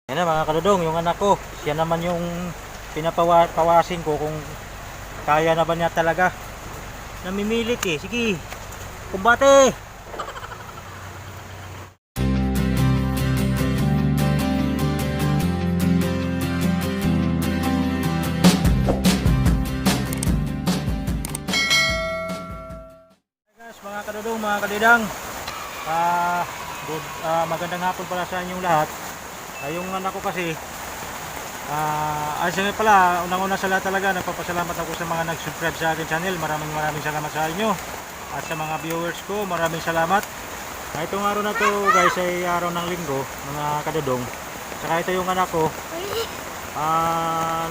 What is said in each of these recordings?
Yan na mga kadudong, yung anak ko, siya naman yung pinapawasin ko kung kaya na ba niya talaga. Namimilit eh. Sige, kumbate! Guys, mga kadudong, mga kadidang, magandang hapon pala sa inyong lahat. Yung anak ko kasi sige pala, unang-una sa lahat talaga nagpapasalamat ako sa mga nag-subscribe sa akin channel. Maraming salamat sa inyo. At sa mga viewers ko, maraming salamat. Itong araw na to guys ay araw ng linggo, mga kadudong. Saka ito yung anak ko.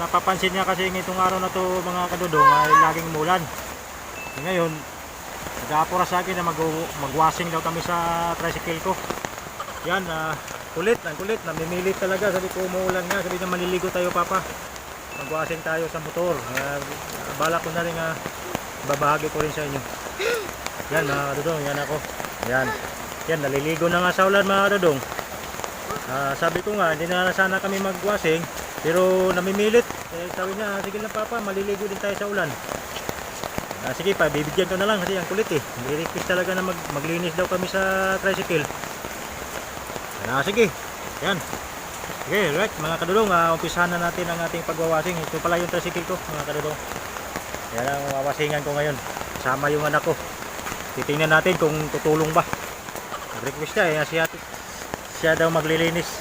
Napapansin niya kasi itong araw na to mga kadudong ay laging umulan. Ngayon, nag-aapura sa akin na mag-washing daw kami sa tricycle ko. Yan, kulit, namimilit talaga. Sabi ko umuulan nga, sabi na maliligo tayo papa, mag-washing tayo sa motor. Balak ko na rin babahagi ko rin sa inyo. Yan mga kadudong, yan ako. Yan, naliligo na nga sa ulan mga kadudong. Sabi ko nga, hindi na sana kami mag-washing, pero namimilit. Sabi niya, sige lang papa, maliligo din tayo sa ulan. Sige pa, bibigyan ko na lang kasi ang kulit eh. Nire-request talaga na maglinis daw kami sa tricycle. Sige, yan. Okay, right mga kadudong, umpisahan na natin ang ating pagwawashing. Ito pala yung tricycle ko mga kadudong. Yan ang wawasingan ko ngayon. Kasama yung anak ko. Titingnan natin kung tutulong ba. Nag-request siya, siya daw maglilinis.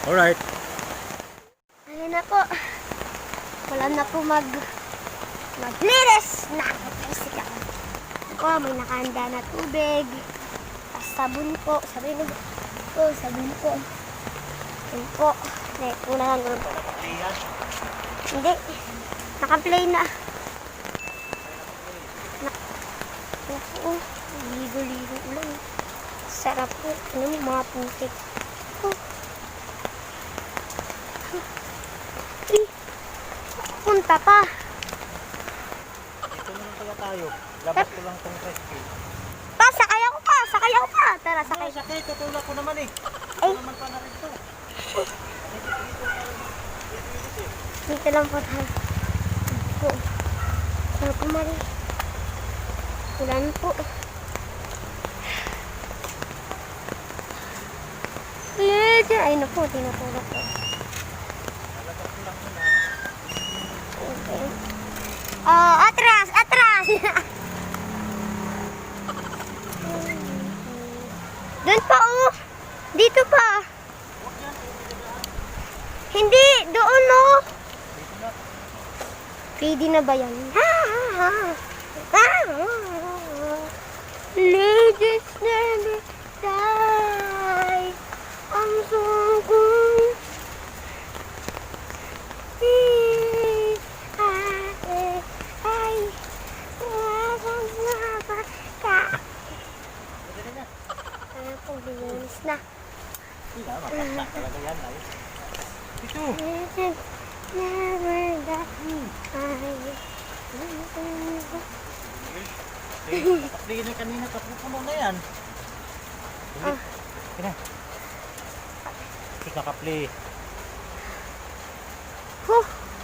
Alright. Ayun na po. Wala na po maglinis na. Ako, may nakahanda na tubig. Tapos sabon po. Sabon po. Ayun po. Una lang po. Hindi. Naka-play na. Ligo-ligo lang. Sarap po. Mga putik. Punta pa. Ito na lang kaya tayo. Labas ko lang tong tricycle. Sakay ako pa. Tara, sakay. Sakay, tutulak ko naman eh. Ay. Naman pa na rin to. Dito lang po tayo. Saan po mali? Ulan po. Ay na po, tinutulak po. Okay. Atras! Doon pa oh! Dito pa! Hindi! Doon oh! Ready na ba yan? Ladies never die. Ang sungkong linis na. Makakita talaga yan ay. Ito. Never die. Nakapli na kanina, kapupuno na yan. Kina. Ito nakapli.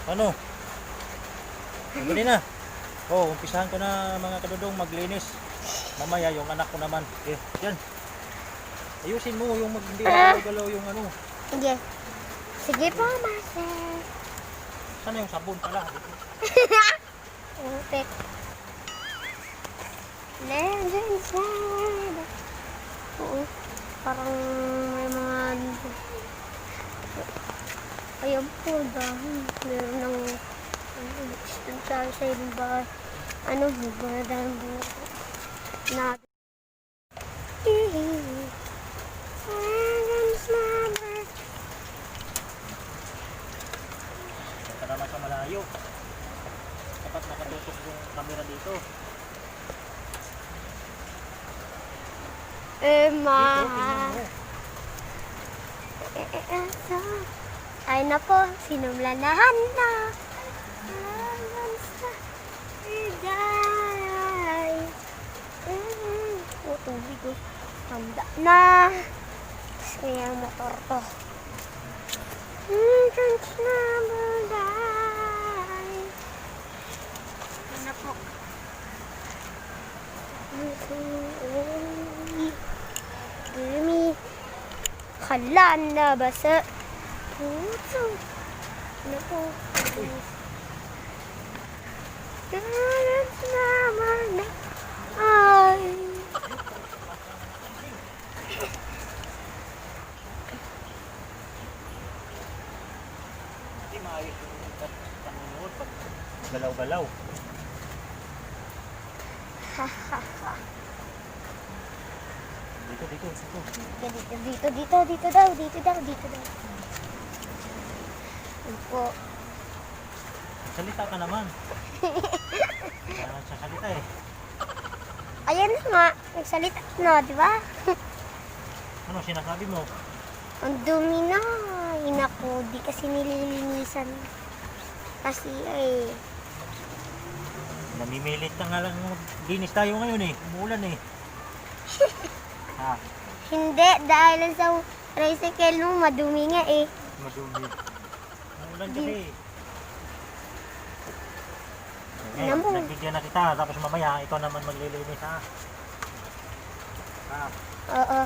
Ano? Gani na. Umpisahan ko na mga kadudong maglinis. Mamaya yung anak ko naman. Yan. Ayusin mo yung hindi galaw yung ano. Sige. Sige po, master. Sana yung sabon pala. Perfect. Legends na. Oo. Parang may mga ayun po dahil meron ng student tayo sa ibang bahay. May dahil buko na Ito naman sa malayo. Dapat nakatutok yung camera dito. Ay na po, sinumlanahan na. Tubig ko. Handa na. Kaya motor to. Kalan na basa. Puso. Ano po? Kalan naman na ay. Hindi maayos yung panonood pag galaw-galaw. Dito, dito, dito. Dito daw. Ano po? Salita ka naman. Kaya nagsasalita eh. Ayan na nga. Nagsalita na, di ba? Ano sinasabi mo? Ang dumi na. Hinako, di kasi nililinisan. Kasi Namimilit na nga lang linis tayo ngayon eh. Umuulan eh. Ha? hindi. Dahil sa tricycle mo, madumi nga eh. Madumi. Umuulan kasi. Alam mo. Nagbigyan na kita. Tapos mamaya, ikaw naman maglilinis ha. Ha? Oo.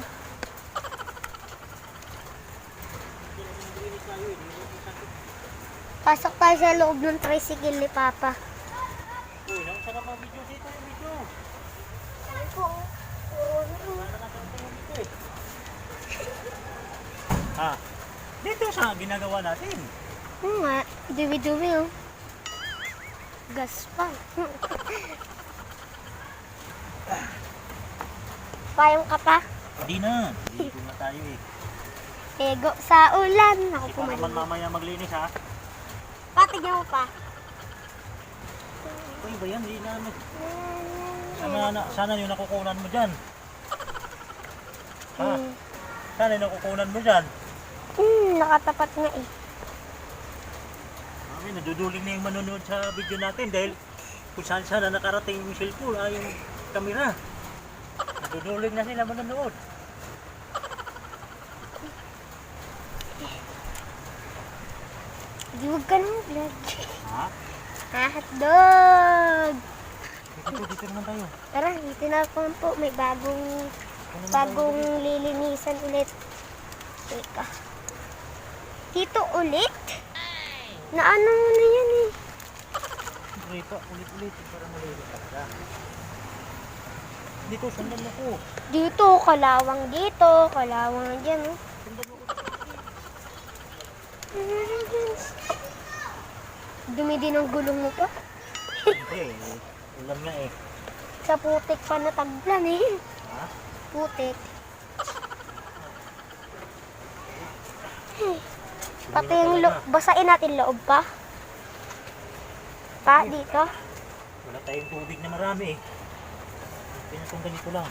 Pasok tayo sa loob ng tricycle ni Papa. Uy, nausa na mga video dito yung video. Ano po? Wala na natin yung video eh. Ha? Dito sa ginagawa natin. Oo nga. Dumi-dumi oh. Gas pa. Payong ka pa? Hindi na. Dito na tayo eh. Ego sa ulan. Ako Ikaw naman pumalit. mamaya maglinis ha. Patigyan mo pa. Uy ba yan? Hindi na ano. Sana yung nakukunan mo dyan. Ha? Sana yung nakukunan mo dyan. Nakatapat nga eh. Mami, naduduling na yung manonood sa video natin dahil kung saan sana nakarating yung cellphone, yung kamera. Naduduling na sila manonood. Di wag ka nang vlog. Ha? Hotdog! Dito naman tayo. Tara, dito na po. May bagong lilinisan ulit. Teka. Dito ulit? Na ano mo na yan eh. Rito, ulit-ulit para malinis ka. Dito, sundan mo ko. Dito, kalawang dito. Kalawang dyan oh. Sundan mo ko. Dumi din ang gulong mo pa. Hindi, ulan nga eh. Sa putik pa nataglan eh. Ha? Putik. Pati yung basain natin loob pa. Pa, dito. Wala tayong tubig na marami eh. Pinatong ganito lang.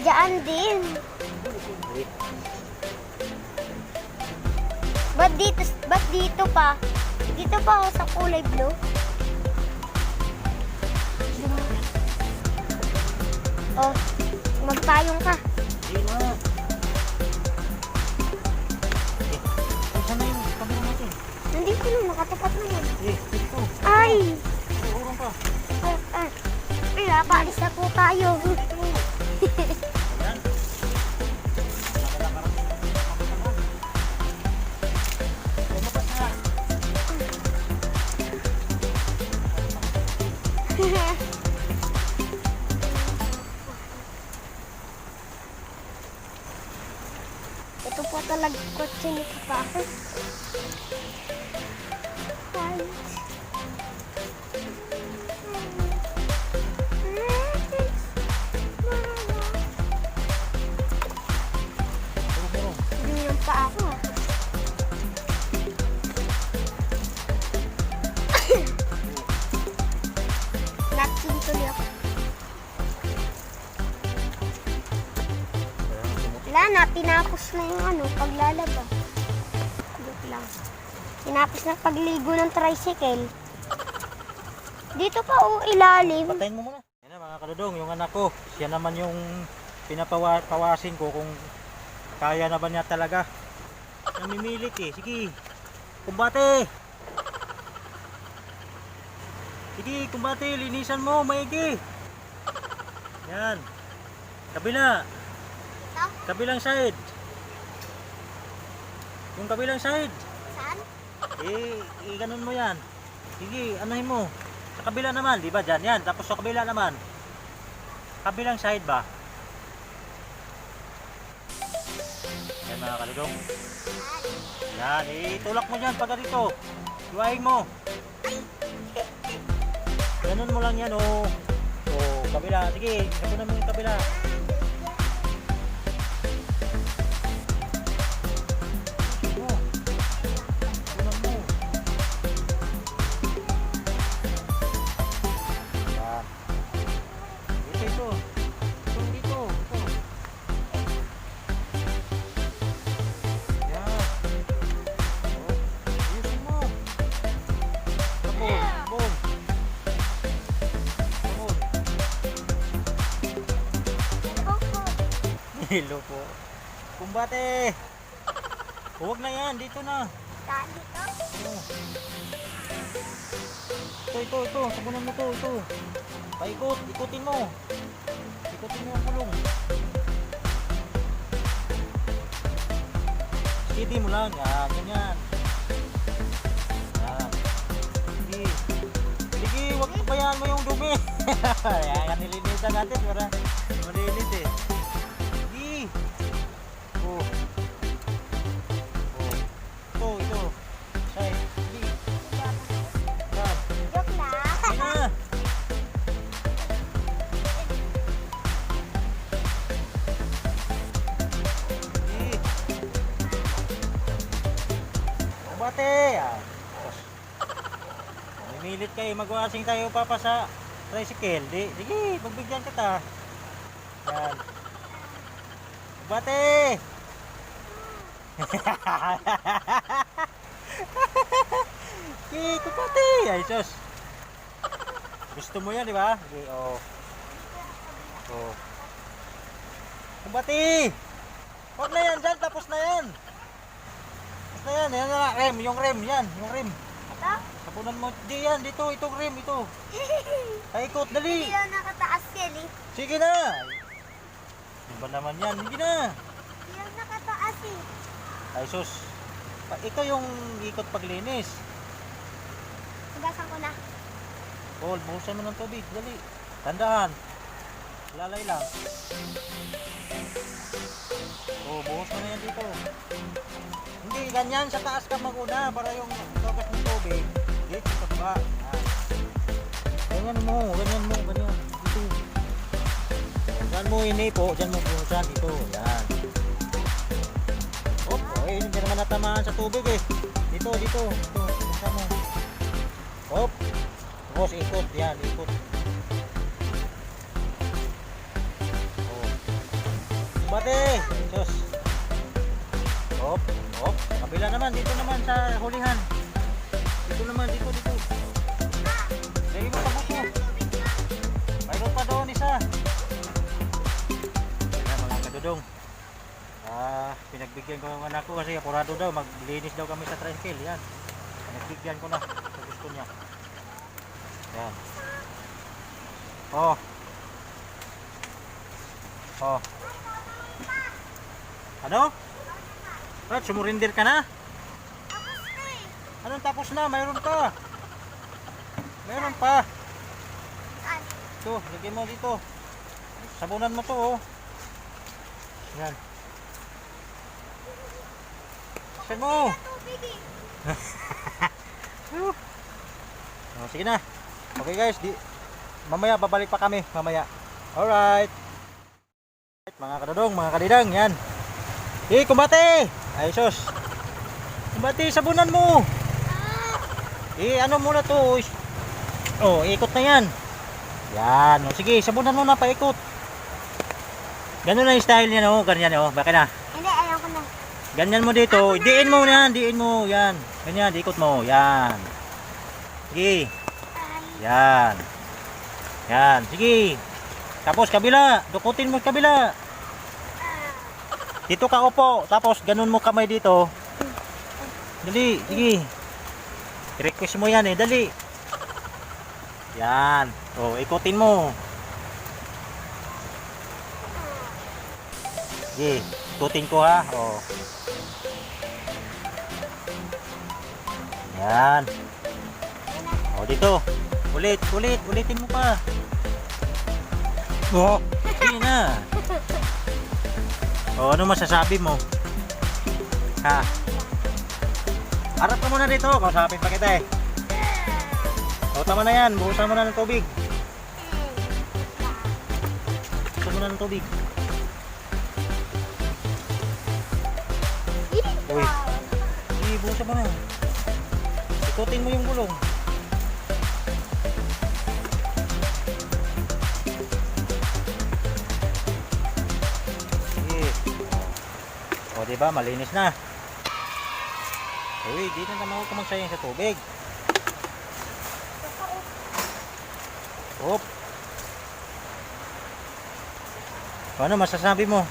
Diyan din. Wait. Ba't dito pa? Dito pa ako sa kulay blue. Oh, magpayong ka. Hindi na. Saan na yung kamera natin? Nandito na, nakatapat naman. Dito. Ay! Urong pa. Ay, paalis na po tayo. Ayan. Lumabas na. Ito po talaga kotse ni Papa. Ay. Urong. Hindi yung pa ako ah. Natin tuloy ako. Wala na, tinapos na yung paglalaba. Joke lang. Tinapos na pagligo ng tricycle. Dito pa ilalim. Patayin mo muna. Yan na mga kadudong, yung anak ko. Siya naman yung pinapawasin ko kung kaya na ba niya talaga. Namimilit eh. Sige, kumbate. Sige, kumbate. Linisan mo, maigi. Yan. Kabila. Ito? Kabilang side. Yung kabilang side. Saan? Ganun mo yan. Sige, anuhin mo. Sa kabila naman, di ba dyan? Yan, tapos sa kabila naman. Kabilang side ba? Yan mga kaludong. Yan, itulak mo dyan pagka dito. Iwain mo. Ganun mo lang yan, oh. Oh, kabila. Sige, sabunan mo yung kabila. Oh. Sabunan mo. Yan. Ito. Dito. Yan. Oh, ayusin mo. Sabon. Sabon. Hello po. Kumbate. Huwag na yan. Dito na. Saan dito? Ito. Sabunan mo ito. Paikot. Ikutin mo. Ikutin mo ang kulong. Steady mo lang. Yan. Ganyan. Yan. Sige. Huwag pabayaan mo yung dumi. Yan. Nilinisan natin para malinis eh. Ito. Say, sige. Yan. Joke lang. Sige na. Sige. Kumbate. Mimilit kayo. Mag-washing tayo papa sa tricycle. Sige, magbigyan kita. Yan. Kumbate. Kumbate. Ay, sus. Gusto mo yan, di ba? Okay, oh. Oh. Kumbate. Huwag na yan dyan. Tapos na yan. Yan na. Rem. Yung rem. Yan. Yung rem. Ito? Sabunan mo. Di yan. Dito. Itong rem. Ito. Paikot. Dali. Hindi lang nakataas yan eh. Sige na. Iba naman yan. Sige na. Hindi lang nakataas eh. Ay, sus. Ito yung ikot paglinis. Hugasan ko na. Paul, buhusan mo ng tubig. Dali. Tandaan. Lalay lang. Oh, buhos mo na yan dito. Hindi, ganyan. Sa taas ka maguna para yung togas ng tubig. Dito sa baba. Ganyan mo. Ganyan. Dito. Diyan mo inipo. Diyan mo buhusan. Dito. Yan. Hindi naman natamaan sa tubig eh. Dito. Buhusan mo. Hop. Tapos ikot. Yan, ikot. Oh. Bate. Sus. Hop. Kabila naman. Dito naman sa hulihan. Dito. Sige mo, tabot mo. Mayroon pa doon isa. Yan mga kadudong. Pinagbigyan ko ang anak ko kasi apurado daw. Maglinis daw kami sa tricycle. Yan. Pinagbigyan ko na sa gusto niya. Yan. Oh. Ano? Brad, sumurindir ka na? Anong tapos na? Mayroon pa. Saan? Ito, lagyan mo dito. Sabunan mo to, oh. Yan. Saan mo? Tubig eh. Oh, sige na. Okay guys, mamaya babalik pa kami. Mamaya. Alright. Mga kadodong, mga kadidang, yan. Kumbate! Ay sus. Kumbate, sabunan mo. Ano muna to? Oh, ikot na yan. Yan. O, sige, sabunan mo na, paikot. Ganun na yung style niya, no? Ganyan, oh. Bakit na? Hindi, ayaw ko na. Ganyan mo dito. Diin mo yan, diin mo. Yan. Ganyan, ikot mo. Yan. Sige. Yan. Yan. Sige. Tapos kabila. Dukutin mo kabila. Dito ka upo. Tapos ganun mo kamay dito. Dali. Sige. I-request mo yan eh. Dali. Yan. O, ikutin mo. Sige, ikutin ko ha. Oh. Yan. Oh, dito. Ulitin mo pa. Oh, sige na. Oh, ano masasabi mo? Ha? Harap ka muna dito. Kausapin pa kita eh. O, tama na yan. Buhusan mo na ng tubig. Buhusan mo na ng tubig. Uy. Uy, buhusan mo na. Ikutin mo yung gulong. Sige. O, diba? Malinis na. Uy, di na naman ako magsayang sa tubig. Op. Ano masasabi mo?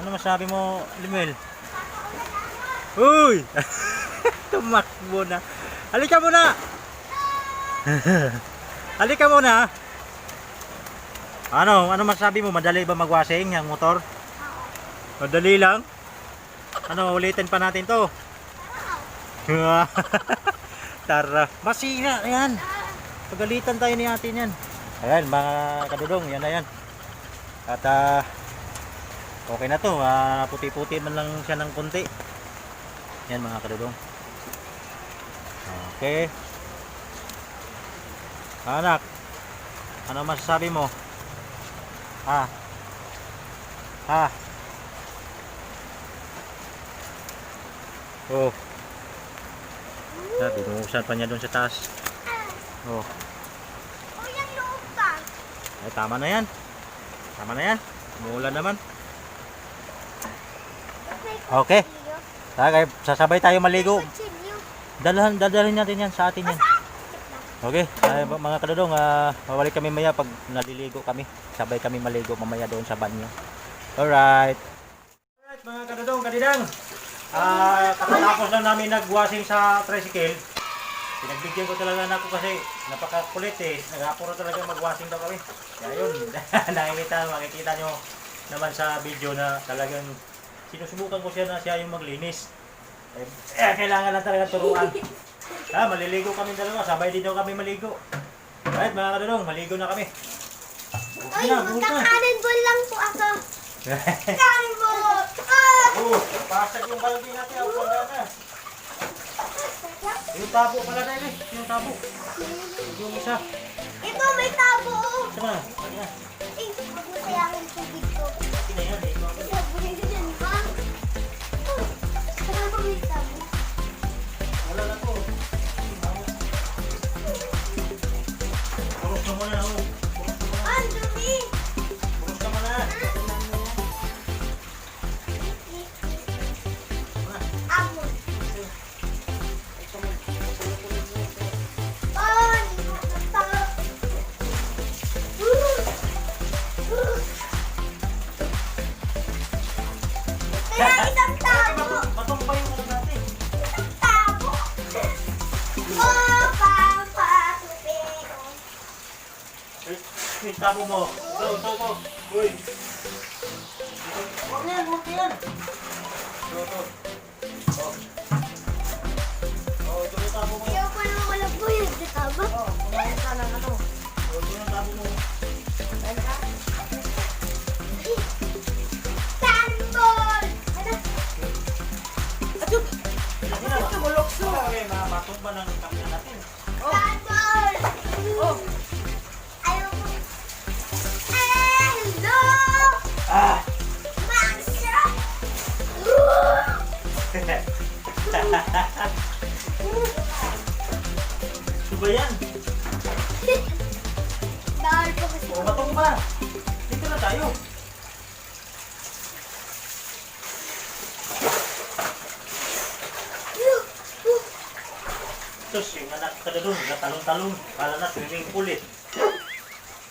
Ano masasabi mo, Limuel? Uy! Tumakbo na. Halika muna! Halika muna! Ano masasabi mo? Madali ba magwashing ang motor? Madali lang? Ano, ulitin pa natin to? Tara. Masira yan. Pagalitan tayo ni ate niyan. Ayan mga kadudong, yan na yan. At okay na to. Puti-puti man lang siya ng konti. Yan mga kadudong. Okay. Anak, ano masasabi mo? Ha? Oh. Binuhusan pa niya doon sa taas. Oh. O yan loob ka. Ay, tama na yan. Tama na yan. Umuulan naman. Okay. Tagay, sasabay tayo maligo. Dadalhin natin yan sa atin yan. Okay, mga kadudong, mawalik kami maya pag naliligo kami. Sabay kami maligo mamaya doon sa banyo. Alright. Alright mga kadudong, kadidang. Tapos lang namin nagwashing sa tricycle. Pinagbigyan ko talaga na ako kasi napakakulit eh. Nag-apuro talaga magwashing daw kami. Kaya yun, makikita nyo naman sa video na talagang sinusubukan ko siya na siya yung maglinis. Kailangan lang talaga turuan. Maliligo kami dalawa, sabay din daw kami maligo. Alright mga kadudong, maligo na kami. Ay, magka-cannonball lang po ako. Cannonball! Pasag yung baldi natin, ang pala na. Yung tabo pala na yun, yung tabo. Yung isa. Ito, may tabo. Sama na. Huwag mo sayangin tubig ko. Kina yan eh. Sabi ko dyan ba? Saka ba may tabo? Wala na po. Puros ka muna ako. Ang dumi! Puros ka muna. Amon. Kaya isang tabo! Patong pa yung ano natin. Isang tabo! Oh, pampatupero. Yung tabo mo. Ito. Uy. Huwag na yan, huwag na yan. Ito. Ito yung tabo mo. Ayaw ko naman walang buyod sa tabo. Kumain ka ng ano. Ito yung tabo mo. Cannonball! Ano? Okay, matumba ng kamera natin. Cannonball! Ayaw ko. Hello! Maxa! Ito ba yan? Bawal po kasi. O, matong ba? Dito na tayo. Tapos yung anak ka na doon, talong-talong. Akala na swimming pool eh.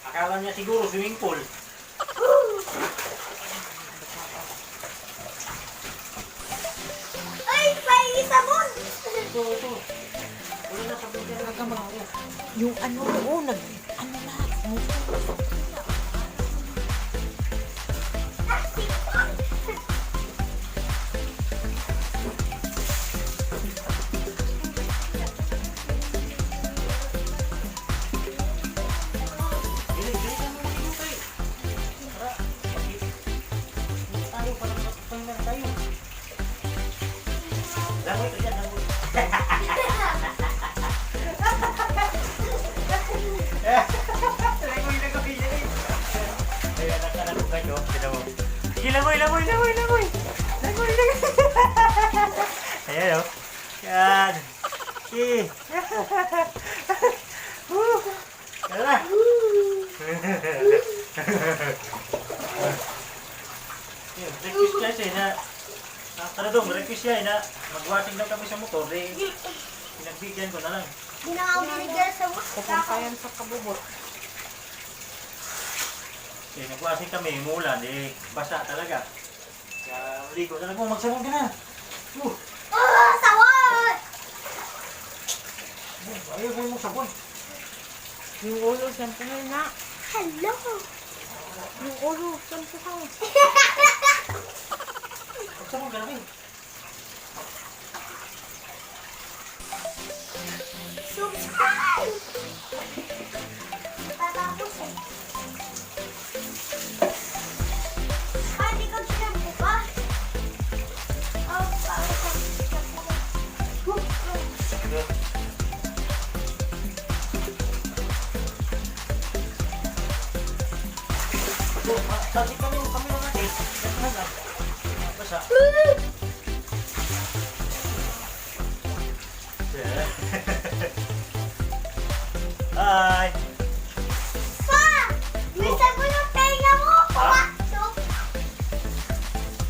Akala niya siguro swimming pool. Ay, may sabon! Ito. Wala na sa buhay na kamang ako. Yung ano doon, ano na, Sipon! Ayan, anak-anak ko. Tignan mo. Sige, langoy, langoy, langoy, langoy. Langoy, langoy. Ayan, oh. Yan. Sige. Tara. Request niya siya na Taradong, request siya na mag-washing daw kami sa motor. Pinagbigyan ko na lang. Di na ako binigyan sa Pupuntayan sa kabubot. Nag-washing kami, umulan, basa talaga. Kaya ligo na lang mo, magsabon ka na. Oh, sawot! Ayaw mo mong sabon. Yung ulo, siyempre na. Hello! Yung ulo, siyempre ka. Magsabon ka na rin. Subscribe! Tatapos eh. Hindi ko sinabi pa. Oh, Tadi kami lang natin. Basa. Hi! Pa! Minsan mo yung tenga mo! Pumasok!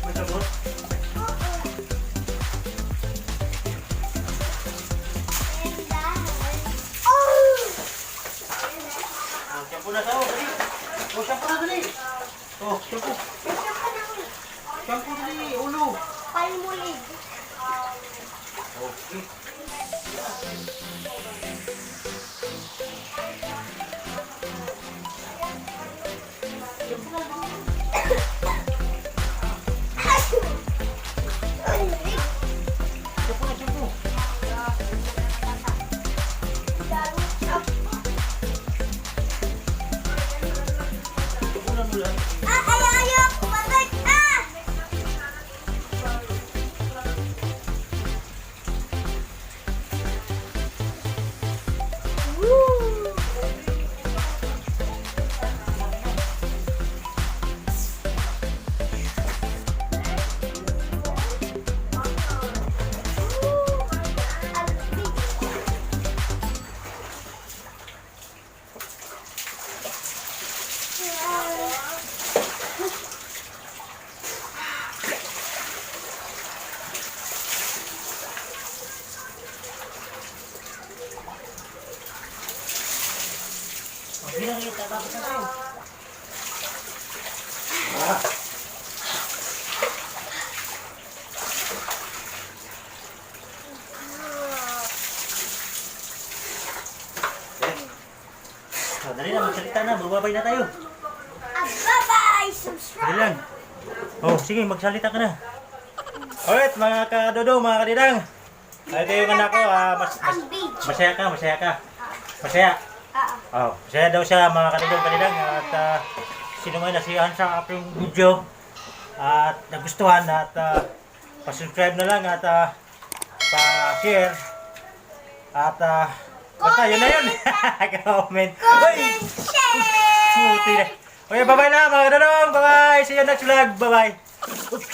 May sabon? Oo. And dahil... Oh! Shampoo na tao, dali. Shampoo na dali. Shampoo. Nandiyan ka na ulit. Shampoo dali, ulo. Palmulig. Okay. Shampoo na, shampoo. Shampoo na mula. Ayaw! Pumatay! Woo! Bilang yun, tatapos na tayo. Dali na, magsalita na, magbabay na tayo. Bye-bye! Dali Subscribe! lang. Sige, magsalita ka na. Alright, mga kadodong, mga kadidang. Ito yung anak ko, Ang beach. masaya ka, masaya ka. Masaya. Masaya daw siya, mga kadidong, kadidang. At sino may nasiyahan sa aking video at nagustuhan at pa-subscribe na lang at pa-share at basta yun na yun. Comment. Comment, share! Puti na. Okay, bye-bye na mga kadodong. Bye-bye. See you next vlog. Bye-bye.